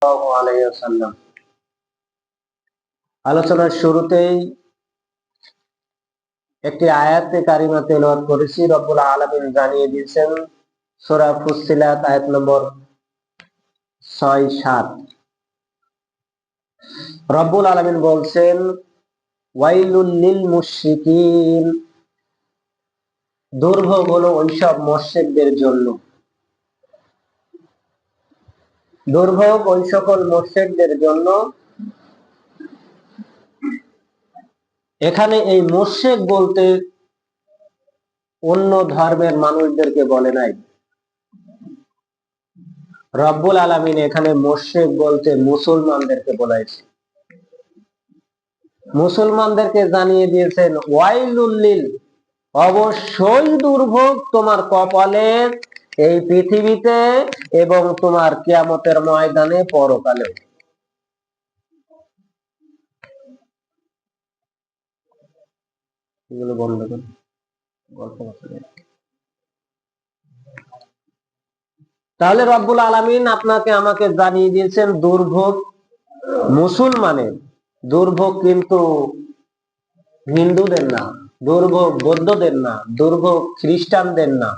সাল্লাল্লাহু আলাইহি ওয়াসাল্লাম। আলোচনার শুরুতেই একটি আয়াতে কারিমা তেলাওয়াত করেছি। রব্বুল আলামিন জানিয়ে দিয়েছেন সূরা ফুসসিলাত আয়াত নম্বর 6-7। রব্বুল আলামিন বলছেন, ওয়াইলুল লিল মুশরিকিন, দুর্ভোগ হলো ওইসব মুশরিকদের জন্য। দুর্ভোগ ওই সকল মুশরিকদের জন্য। এখানে এই মুশরিক বলতে অন্য ধর্মের মানুষদেরকে বলে নাই। রব্বুল আলামিন এখানে মুশরিক বলতে মুসলমানদেরকে বলেছে। মুসলমানদেরকে জানিয়ে দিয়েছেন ওয়াইলুল লিল, অবশ্যই দুর্ভোগ তোমার কপালে, এই পৃথিবীতে এবং তোমার কিয়ামতের ময়দানে, পরকালে। এগুলো বন্ধ করুন, গল্প করতে। তাহলে রব্বুল আলামিন আপনাকে আমাকে জানিয়ে দিয়েছেন দুর্ভোগ মুসলমানের, দুর্ভোগ কিন্তু হিন্দুদের না, দুর্ভোগ বৌদ্ধদের না, দুর্ভোগ খ্রিস্টানদের না।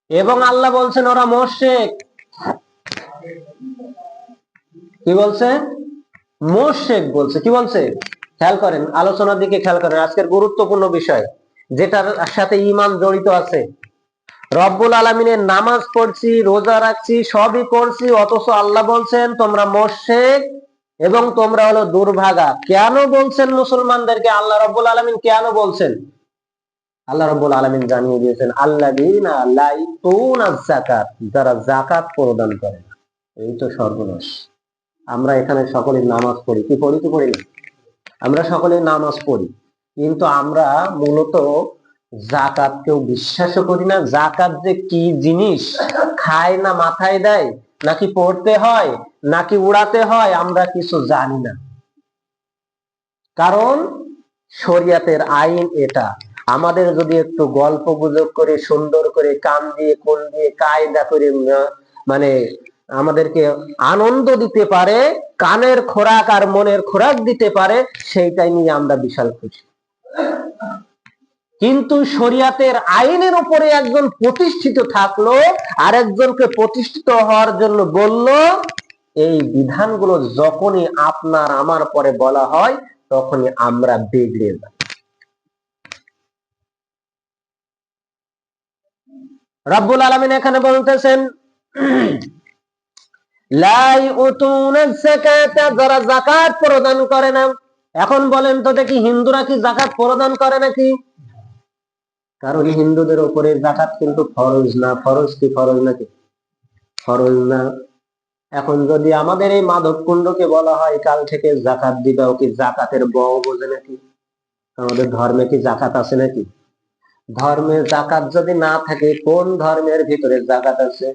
এবং আল্লাহ বলছেন ওরা মুশরিক। কি বলছে? মুশরিক বলছে। কি বলছে? খেয়াল করেন, আলোচনার দিকে খেয়াল করেন। আজকের গুরুত্বপূর্ণ বিষয় যেটার সাথে ঈমান জড়িত আছে। রব্বুল আলামিনের নামাজ পড়ছি, রোজা রাখছি, সবই করছি, অথচ আল্লাহ বলছেন তোমরা মুশরিক এবং তোমরা হলো দুর্ভাগা। কেন বলছেন মুসলমানদেরকে আল্লাহ রব্বুল আলামিন? কেন বলছেন? আল্লাহ রব্বুল আলামিন জানিয়ে দিয়েছেন আল্লাযীনা লা ইউতুনাজ যাকাত, যারা যাকাত প্রদান করে না। এই তো সর্বনাশ। আমরা এখানে সকলে নামাজ পড়ি, কি পড়ি কি পড়ি না? আমরা সকলে নামাজ পড়ি, কিন্তু আমরা মূলত যাকাত কেউ বিশ্বাসও করি না। যাকাত যে কি জিনিস, খায় না মাথায় দেয়, নাকি পড়তে হয়, নাকি উড়াতে হয়, আমরা কিছু জানি না। কারণ শরিয়াতের আইন এটা। আমাদের যদি একটু গল্প গুজব করে, সুন্দর করে কান দিয়ে কোন দিয়ে কায়দা করে মানে আমাদেরকে আনন্দ দিতে পারে, কানের খোরাক আর মনের খোরাক দিতে পারে, সেইটাই নিয়ে আমরা বিশাল খুশি। কিন্তু শরিয়াতের আইনের উপরে একজন প্রতিষ্ঠিত থাকলো, আর একজনকে প্রতিষ্ঠিত হওয়ার জন্য বলল, এই বিধানগুলো যখনই আপনার আমার পরে বলা হয়, তখনই আমরা বিগড়ে যাই। রব্বুল আলামিন এখানে বলতেছেন লা ইউতুনাজ যাকাত, যারা যাকাত প্রদান করে না। এখন বলেন তো দেখি, হিন্দুরা কি যাকাত প্রদান করে নাকি? কারণ হিন্দুদের উপরে যাকাত কিন্তু ফরজ না। ফরজ কি? ফরজ নাকি? ফরজ না। এখন যদি আমাদের এই মাধব কুণ্ডকে বলা হয় কাল থেকে যাকাত দিবা, ও কি যাকাতের বউ বোঝে নাকি? আমাদের ধর্মে কি যাকাত আছে নাকি? ধর্মে যাকাত যদি না থাকে, কোন ধর্মের ভিতরে যাকাত আছে?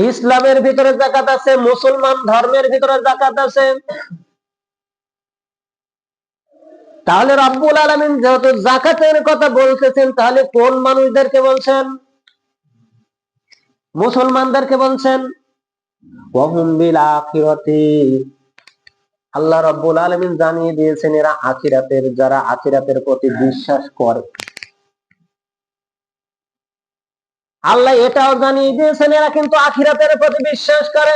ইসলামের ভিতরে যাকাত আছে, মুসলমান ধর্মের ভিতরে যাকাত আছে। তাহলে রব্বুল আলামিন যেহেতু যাকাতের কথা বলতেছেন, তাহলে কোন মানুষদেরকে বলছেন? মুসলমানদেরকে বলছেন। ওয়াহুম বিল আখিরাতি, আল্লাহ রব্বুল আলামিন জানিয়ে দিয়েছেন এরা আখিরাতের, যারা আখিরাতের প্রতি বিশ্বাস করে। আল্লাহ এটাও জানিয়ে দিয়েছেন এরা কিন্তু আখিরাতের প্রতি বিশ্বাস করে।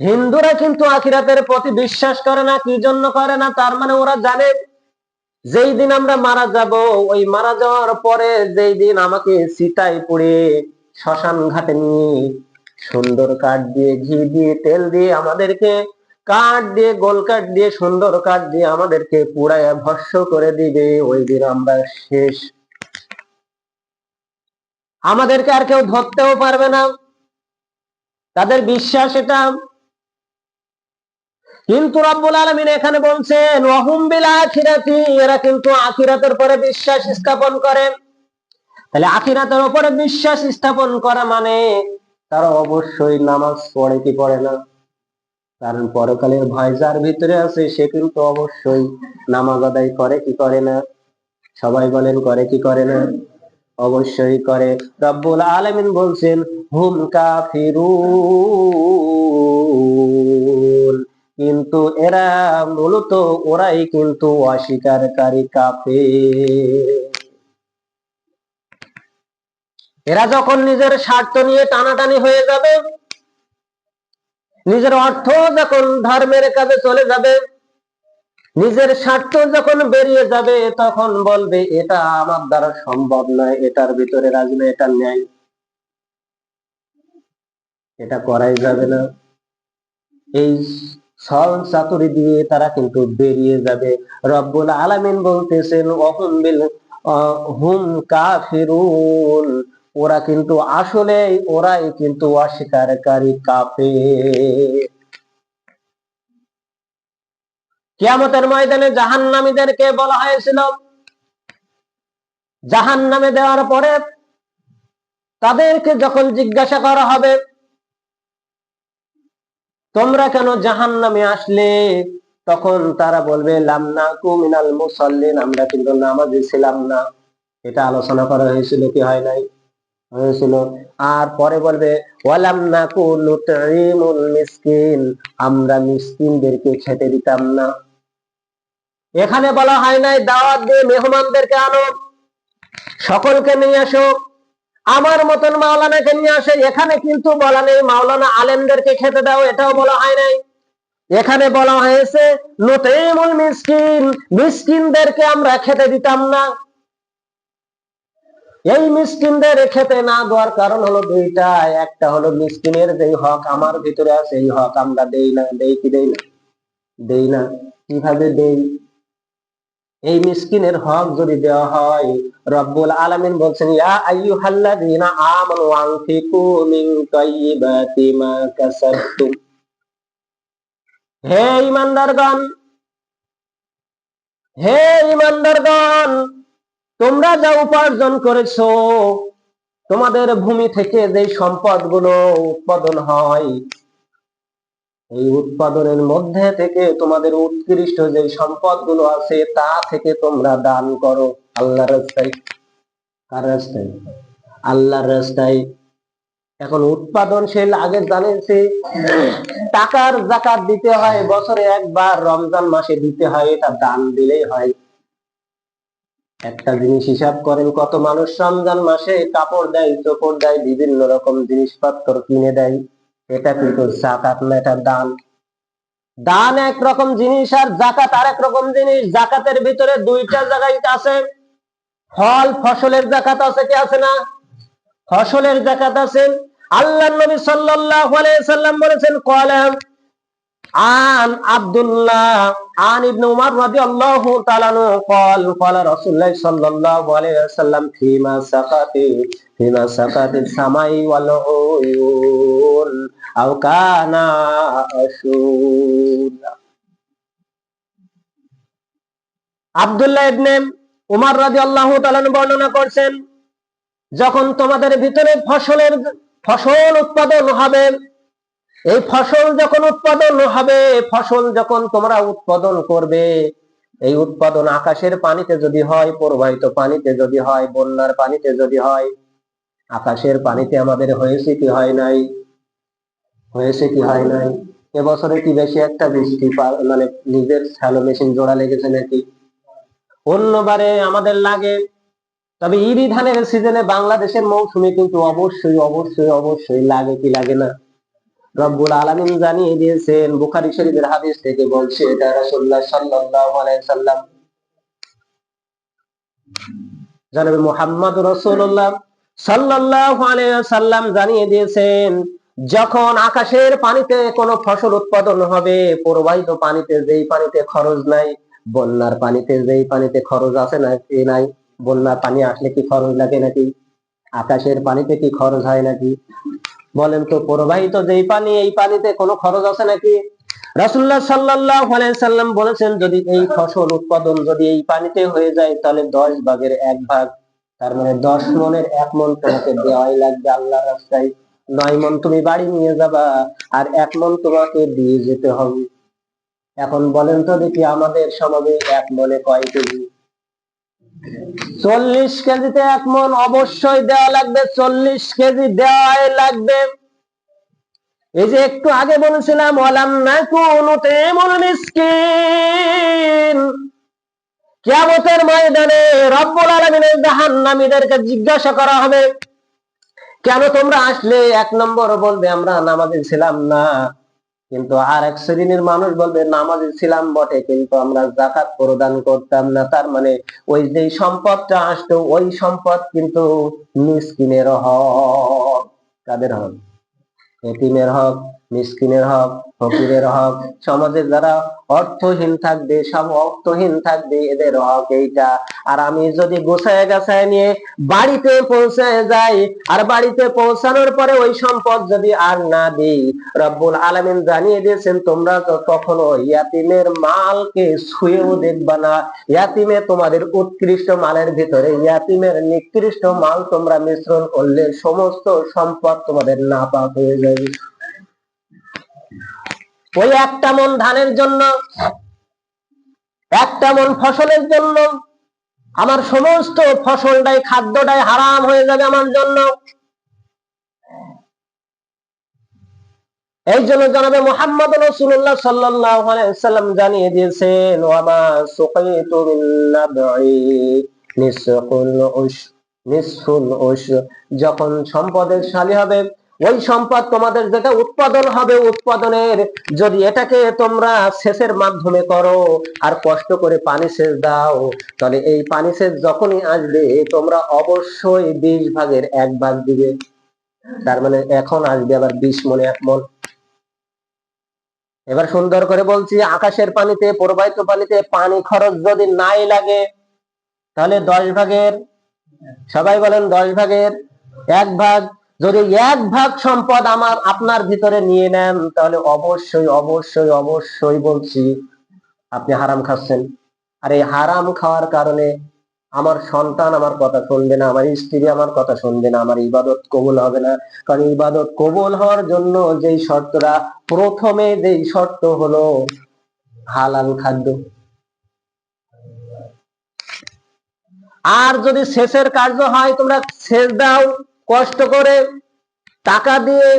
হিন্দুরা কিন্তু আখিরাতের প্রতি বিশ্বাস করে না। কি জন্য করে না? তার মানে ওরা জানে যেই দিন আমরা মারা যাব, ওই মারা যাওয়ার পরে যেই দিন আমাকে চিতায় পুড়ে শ্মশান ঘাটে নিয়ে সুন্দর কাঠ দিয়ে, ঘি দিয়ে, তেল দিয়ে, আমাদেরকে কাঠ দিয়ে, গোল কাঠ দিয়ে, সুন্দর কাঠ দিয়ে আমাদেরকে পুড়ায় ভস্ম করে দিবে, ওই দিন আমরা শেষ। আমাদেরকে আর কেউ ধরতেও পারবে না। তাদের বিশ্বাস এটা। কিন্তু রব্বুল আলামিন এখানে বলছেন ওয়াহুম বিল আখিরাতি, এরা কিন্তু আখিরাতের পরে বিশ্বাস স্থাপন করে। তাহলে আখিরাতের উপরে বিশ্বাস স্থাপন করা মানে তারা অবশ্যই নামাজ পড়ে কি পড়ে না? কারণ পরকালের ভয় যার ভিতরে আছে, সে কিন্তু অবশ্যই নামাজ আদায় করে কি করে না? সবাই বলেন, করে কি করে না? অবশ্যই করে। রব্বুল আলামিন বলছেন হুম কাফিরুন, কিন্তু এরা মূলত ওরাই কিন্তু অস্বীকারী কাফের। এরা যখন নিজের স্বার্থ নিয়ে টানাটানি হয়ে যাবে, নিজের অর্থ যখন ধর্মের কাজে চলে যাবে, নিজের স্বার্থ যখন বেরিয়ে যাবে, তখন বলবে এটা আমার দ্বারা সম্ভব নয়, এটার ভিতরে রাজি না, এটা ন্যায়, এটা করাই যাবে না। এই ছল চাতুরি দিয়ে তারা কিন্তু বেরিয়ে যাবে। রব্বুল আলামিন বলতেছেন হুম কাফিরুন, ওরা কিন্তু আসলে ওরাই কিন্তু অস্বীকারী কাফের। কিয়ামতের ময়দানে জাহান্নামীদেরকে বলা হয়েছিল, জাহান্নামে দেওয়ার পরে তাদেরকে যখন জিজ্ঞাসা করা হবে তোমরা কেন জাহান্নামে আসলে, তখন তারা বলবে লাম নাকু মিনাল মুসাল্লিন, আমরা কিন্তু নামাজি ছিলাম না। এটা আলোচনা করা হয়েছিল কি হয় নাই? হয়েছিল। আর পরে বলবে ওয়ালাম নাকু নুতঈমুল মিসকিন, আমরা মিসকিনদেরকে খেতে দিতাম না। এখানে বলা হয় নাই দাওয়াত দিয়ে মেহমানদেরকে আনো, সকলকে নিয়ে আসো, আমার মতন মাওলানাকে নিয়ে আসে। এখানে কিন্তু বলা নেই মাওলানা আলেমদেরকে খেতে দাও, এটাও বলা হয় নাই। এখানে বলা হয়েছে নুতঈমুল মিসকিন, মিসকিনদেরকে আমরা খেতে দিতাম না। এই মিসকিনদের খেতে না দেওয়ার কারণ হলো দুইটা। একটা হলো মিসকিনের যে হক আমার ভিতরে আছে, এই হক আমরা দেই না। দেই কি দেই না? দেই না। কিভাবে দেই? এই মিসকিনের হক যদি দেওয়া হয়, রব্বুল আলামিন বলছেন ইয়া আইয়ুহাল্লাযীনা আমানু আনফিকু মিন তাইয়্যিবাতি মা কাসাবতুম, হে ঈমানদারগণ, হে ঈমানদারগণ, তোমরা যা উপার্জন করেছো, তোমাদের ভূমি থেকে যে সম্পদগুলো উৎপাদন হয়, এই উৎপাদনের মধ্যে থেকে তোমাদের উৎকৃষ্ট যে সম্পদগুলো আছে তা থেকে তোমরা দান করো আল্লাহর রাস্তায়। কার রাস্তায়? আল্লাহর রাস্তায়। এখন উৎপাদনশীল, আগে জানিয়েছি টাকার যাকাত দিতে হয়, বছরে একবার রমজান মাসে দিতে হয়, এটা দান দিলেই হয়। একটা জিনিস হিসাব করেন, কত মানুষ রমজান মাসে কাপড় দেয়, চোপড় দেয়, বিভিন্ন রকম জিনিসপত্র কিনে দেয়, এটা কিন্তু যাকাত না, এটা দান। দান একরকম জিনিস আর যাকাত আর এক রকম জিনিস। যাকাতের ভিতরে দুইটা জায়গায় আছে, ফল ফসলের যাকাত আছে, কি আছে না? ফসলের যাকাত আছে। আল্লাহর নবী সাল্লাল্লাহু আলাইহি সাল্লাম বলেছেন ক্বালা আন আব্দুল্লাহ আন ইবনে উমর রাদিয়াল্লাহু তাআলা আনহু قال قال رسول الله صلى الله عليه وسلم فيما سقط السماء والعيون أو كان أشود। আব্দুল্লাহ ইবনে উমর রাদিয়াল্লাহু তাআলা বর্ণনা করছেন, যখন তোমাদের ভিতরে ফসল উৎপাদন হবে, এই ফসল যখন উৎপাদন হবে, ফসল যখন তোমরা উৎপাদন করবে, এই উৎপাদন আকাশের পানিতে যদি হয়, প্রবাহিত পানিতে যদি হয়, বন্যার পানিতে যদি হয়, আকাশের পানিতে আমাদের হয়েছে কি হয় নাই? হয়েছে কি হয় নাই? এবছরে কি বেশি একটা বৃষ্টি মানে নিজের শ্যালো মেশিন জোড়া লেগেছে নাকি? অন্যবারে আমাদের লাগে। তবে ইরি ধানের সিজনে বাংলাদেশের মৌসুমে কিন্তু অবশ্যই অবশ্যই অবশ্যই লাগে, কি লাগে না? রব্বুল আলামিন জানিয়ে দিয়েছেন, বুখারী শরীফের হাদিস থেকে বলছে, এটা রাসূলুল্লাহ সাল্লাল্লাহু আলাইহি সাল্লাম, জনাবে মুহাম্মদ রাসূলুল্লাহ সাল্লাল্লাহু আলাইহি সাল্লাম জানিয়ে দিয়েছেন, যখন আকাশের পানিতে কোনো ফসল উৎপাদন হবে, প্রবাহিত পানিতে যেই পানিতে খরচ নাই, বন্যার পানিতে যেই পানিতে খরচ আছে না কি নাই? বন্যার পানি আসলে কি খরচ লাগে নাকি? আকাশের পানিতে কি খরচ হয় নাকি? বলেন তো, প্রবাহিত যেই পানি, এই পানিতে কোনো খরচ আছে নাকি? রাসূলুল্লাহ সাল্লাল্লাহু আলাইহি সাল্লাম বলেছেন, যদি এই ফসল উৎপাদন যদি এই পানিতে হয়ে যায়, তাহলে 10 ভাগের 1 ভাগ, তার মানে 10 মনের 1 মন তোমাকে দেওয়াই লাগবে আল্লাহর রাস্তায়। 9 মন তুমি বাড়ি নিয়ে যাবা, আর 1 মন তোমাকে দিয়ে যেতে হবে। এখন বলেন তো দেখি, আমাদের সমাজে 1 মনে কয় কেজি? 40 কেজিতে 1 মণ অবশ্যই দেওয়া লাগবে, 40 কেজি দেওয়াই লাগবে। এই যে একটু আগে বলেছিলাম ওয়ালাম নাকুনু তুতিমুল মিসকিন, কিয়ামতের ময়দানে রব্বুল আলামিনের জাহান্নামীদেরকে জিজ্ঞাসা করা হবে, কেন তোমরা আসলে? 1 নম্বর বলবে আমরা নামাজি ছিলাম না, কিন্তু আর এক শ্রেণীর মানুষ বলবে নামাজি ছিলাম বটে, কিন্তু আমরা যাকাত প্রদান করতাম না। তার মানে ওই যে সম্পদটা আসতো, ওই সম্পদ কিন্তু মিসকিনের হক। কাদের হক? এতিমের হক, মিসকিনের হক, ফকিরের হক। সমাজে যারা অর্থহীন থাকবে, সব অর্থহীন থাকবে, এদের হক এইটা। আর আমি যদি গোছায় গাছায় নিয়ে বাড়িতে পৌঁছায় যাই, আর বাড়িতে পৌঁছানোর পরে ওই সম্পদ যদি আর না দিই, রব্বুল আলামিন জানিয়ে দিয়েছেন তোমরা তো কখনো ইয়াতিমের মালকে ছুঁয়েও দেখবা না। ইয়াতিমে তোমাদের উৎকৃষ্ট মালের ভিতরে ইয়াতিমের নিকৃষ্ট মাল তোমরা মিশ্রণ করলে সমস্ত সম্পদ তোমাদের নাপাক হয়ে যাবে। ওই 1 মণ ধানের জন্য, 1 মণ ফসলের জন্য আমার সমস্ত ফসলটাই, খাদ্যটাই হারাম হয়ে যাবে আমার জন্য। এই জন্য জনাবে মুহাম্মদ রাসূলুল্লাহ সাল্লাল্লাহু আলাইহি ওয়াসাল্লাম জানিয়ে দিয়েছেন, ওয়ামা সুকাইতু মিন নাবঈ নিসফুল উশর। যখন সম্পদের শালী হবে, ওই সম্পদ তোমাদের যেটা উৎপাদন হবে, উৎপাদনের যদি এটাকে তোমরা সেচের মাধ্যমে করো আর কষ্ট করে পানি সেচ দাও, তাহলে এই পানি সেচ যখনই আসবে তোমরা অবশ্যই 20 ভাগের 1 ভাগ দিবে। তার মানে এখন আসবে আবার 20 মণে 1 মণ। এবার সুন্দর করে বলছি, আকাশের পানিতে, প্রবাহিত পানিতে পানি খরচ যদি নাই লাগে, তাহলে 10 ভাগের, সবাই বলেন 10 ভাগের 1 ভাগ। যদি 1 ভাগ সম্পদ আমার আপনার ভিতরে নিয়ে নেন, তাহলে অবশ্যই অবশ্যই অবশ্যই বলছি আপনি হারাম খাচ্ছেন। আর এই হারাম খাওয়ার কারণে আমার সন্তান আমার কথা শুনবে না, আমার স্ত্রী আমার কথা শুনবে না, আমার ইবাদত কবুল হবে না। কারণ ইবাদত কবুল হওয়ার জন্য যেই শর্তটা, প্রথমে যেই শর্ত হলো হালাল খাদ্য। আর যদি সেচের কার্য হয়, তোমরা সেচ দাও কষ্ট করে টাকা দিয়ে,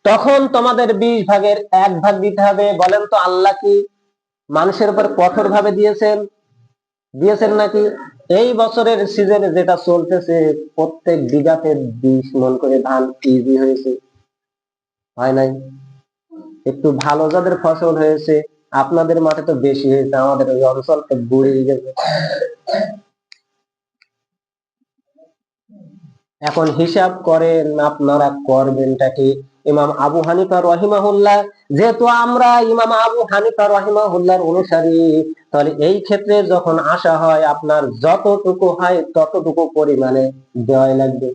তখন তোমাদের 20 ভাগের 1 ভাগ দিতে হবে। বলেন তো আল্লাহ কি মানুষের উপর কঠোর ভাবে দিয়েছেন নাকি? এই বছরের সিজনে যেটা চলতেছে, প্রত্যেক বিঘাতে 20 মণ করে ধান ইজি হয়েছে, হয় নাই? একটু ভালো যাদের ফসল হয়েছে, আপনাদের মাঠে তো বেশি হয়েছে, আমাদের ওই অঞ্চলটা বুড়ে গেছে। এখন হিসাব করেন আপনারা করবেনটা কি? ইমাম আবু হানিফা রহিমাহুল্লাহ, যেহেতু আমরা ইমাম আবু হানিফা রহিমাহুল্লাহর অনুসারী, তাহলে এই ক্ষেত্রে যখন আসা হয়, আপনার যতটুকু হয় ততটুকু পরিমাণে দেওয়াই লাগবে।